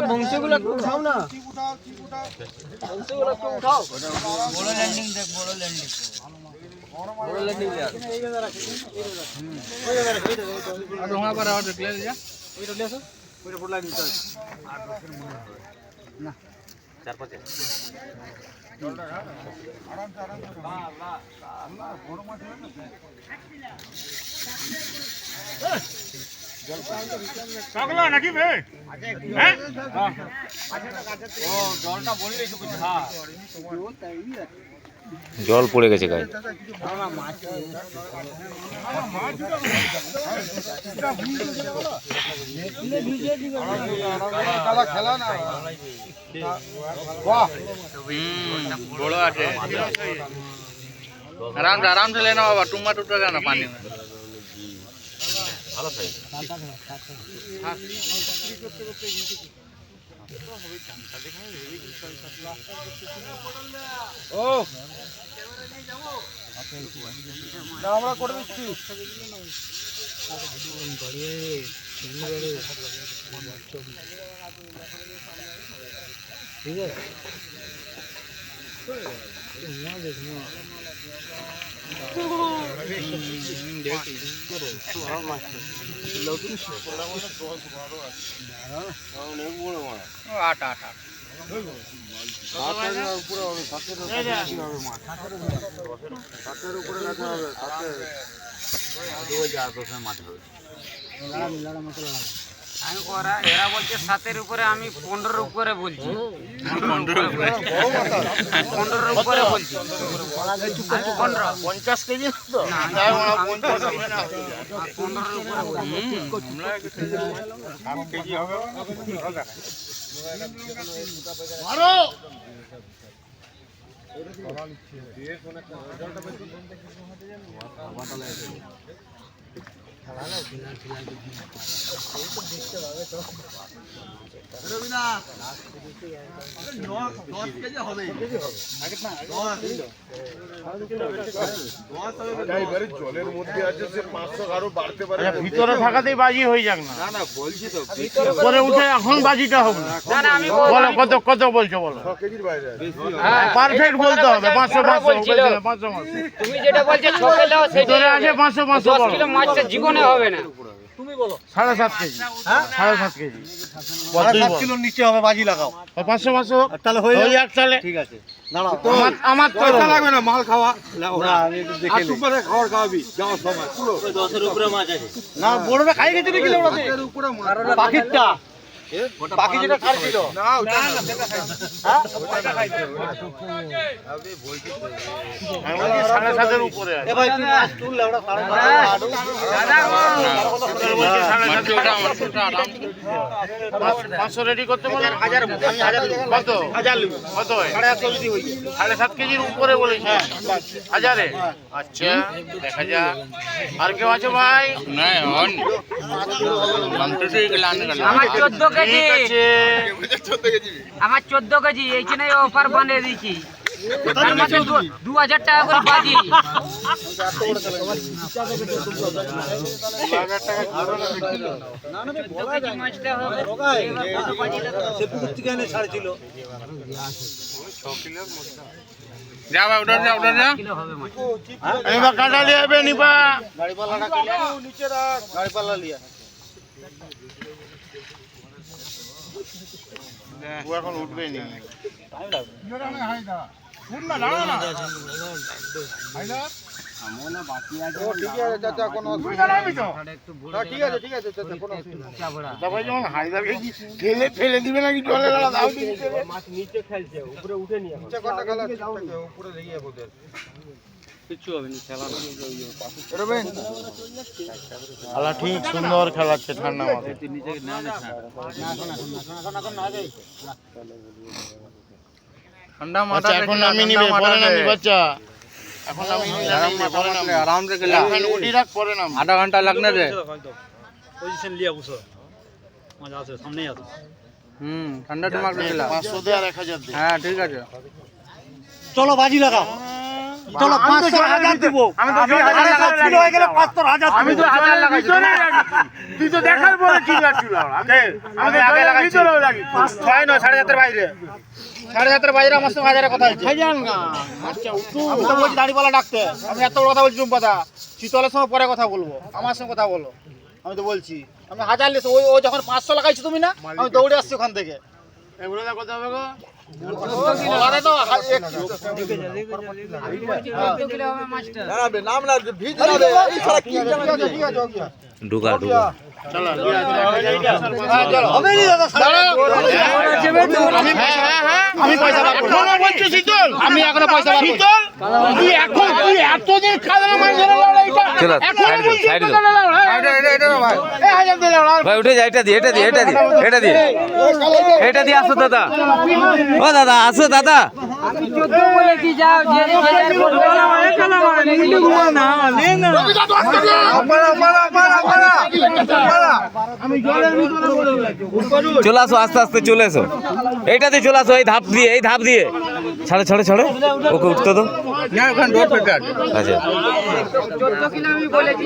বংশীগুলো একটু উঠাও না, বংশীগুলো একটু উঠাও। বড় ল্যান্ডিং দেখ, বড় ল্যান্ডিং, বড় ল্যান্ডিং দেখ। ঢোঙা করে আর দেখলে যা ওইটা নিয়ে আসো, ওইটা পুরো লাগিয়ে দাও। আর দশের মনে হবে না, চার পাঁচে জলটা আরাম আরাম বাহ বাহ বাহ, বড় মাছ হবে না পাগলা নাকি বে? হ্যাঁ ও জলটা বললেই তো কিছু। হ্যাঁ জল পড়ে গেছে গায়ে। বড় আছে, आराम से लेना बाबा, टूमा टूटा जाना पानी में। ভালো সাইজ। ও আমরা করে দিচ্ছি। ঠিক আছে আট আট আট উপরে হবে, সাতের উপরে রাখা হবে, এরা বলছে 7-এর উপরে, আমি 15-এর উপরে বলছি। 15-এর উপরে বলছি, 50 কেজি তো না, 15-এর উপরে কেজি হবে। মারো জলের মধ্যে আছে, সে 500 আরো বাড়তে পারে। ভিতরে থাকাতেই বাজি হয়ে যাক না। না বলছি তো, উপরে উঠে এখন বাজিটা হবে না। বলো কত কত বলছো বলো। 6 কেজির বাইরে পারফেক্ট বলতে হবে। 500 তুমি যেটা বলছো 6 কিলো, সেটা আছে 500 10 কিলো মাছটা জীবনে হবে না। তুমি বলো 7.5 কেজি। 7.5 কেজি, 7 কিলোর নিচে হবে, বাজি লাগাও। 500 তাহলে হয়ে যাক। তাহলে ঠিক আছে, দাঁড়াও। আমার পয়সা লাগবে না, মাল খাওয়া না, আমি একটু দেখে নিই। আর খাবার খাওয়াবি যাওয়ার সময় পুরো 10-এর উপরে মাছ আছে না, বড়টা খাই গেছে নাকি ওরা? 10-এর উপরে মাছ। পাখিটা বাকি যেটা ছাড়ছিল না ওটা না, সেটা খাইছে। হ্যাঁ ওটা খাইছে আমি বলছি 7.5-এর উপরে আছে। এ ভাই তুই মাছ তুললে ওটা 5.5 500 রেডি করতে বলে 1000 কত 1000 কত 7.5 যদি হই 7.5 কেজির উপরে বলেছি। 1000-এ আচ্ছা দেখা যাক। আর কেউ আছে ভাই? না অন মানতেই গেলান গেল। আমার 14 কেজি, আছে 14 কেজি। আমার 14 কেজি এই জন্য অফার বানিয়ে দিয়েছি। তার মাত্র 2000 টাকা করে বাজি। মাছটা হবে যা ভাই উঠা যা উঠা যা। কিলো হবে মাছ। নিবা কাটা লিয়ে আবে নিবা। গাড়ি পাল্লাটা কিনে নিচে রাখ, গাড়ি পাল্লা লিয়া। ও এখন উঠবে নি। ঠিক আছে চাচা, কোনো অসুবিধা নেই। ঠিক আছে ঠিক আছে চাচা, কোনো অসুবিধা নেই। তারপরে যখন হায়দারকে ফেলে ফেলে দিবে নাকি জলে গেলা দাও দিতে। মাছ নিচে খেলছে, উপরে উঠেনি এখন। নিচে কটা খেলা ঠিকঠাক, উপরে লেগে ওদের কিছু হবে না, খেলা না। বেরোবেন? খেলা ঠিক সুন্দর খেলাচ্ছে ঠান্ডা মাথায়। ঠান্ডা মাথা এখন নামিয়ে নিবে, পরে নামি বাচ্চা। এখন নামিয়ে নিলে পরে নামি, আরাম রে গেলা। এখন উঠি রাখ, পরে নাম। আধা ঘন্টা লাগনে রে। পজিশন লিয়া বুঝছো, মজা আছে, সামনেই আছে। ঠান্ডা দিমাগ দিলা। 500 দে আর 1000 দে। হ্যাঁ ঠিক আছে। চলো বাজি লাগাও চলো 500,000 দিব আমি তো কিলো হয়ে গেলে 500,000 আমি তো 1000 লাগাইছি তুই তো দেখার পরে কি লাগছিল আমি আগে লাগাইছি 6 নয় 7.5 বাইরে 7.5 বাইরে আমার সঙ্গে 1000 কথা হচ্ছে আচ্ছা আমি তো বলছি দাড়িওয়ালা ডাকতে আমি এত বড় কথা বলছি রুম্পাদা শীতলের সময় পরে কথা বলবো আমার সঙ্গে কথা বলো আমি তো বলছি আমি 1000 লিখছি ও যখন 500 লাগাইছো তুমি না আমি দৌড়ে আসছি ওখান থেকে এগুলো দা কথা হবে গো বলারে তো 1 কিলো হবে মাস্টার নাম না ভিজ না রে এই সারা কি ঢুকা ঢুকা চলো হবে নি দাদা আমি পয়সা পাবো না বলছি শীতল আমি এখনো পয়সা পাবো শীতল তুই এতদিন খাদানা মার ধরে লড়াইটা চলো সাইড দাও ভাই 1000 দিলাম ভাই উঠে যা এটা দিয়ে আসো দাদা ও দাদা আসো দাদা আমি 14 বলেছি যাও যে চলে আসো আস্তে আস্তে চলে এসো এইটা দিয়ে চলে আসো এই ধাপ দিয়ে ছাড়ে ওকে উঠতে তো আচ্ছা 14 কিলো আমি বলেছি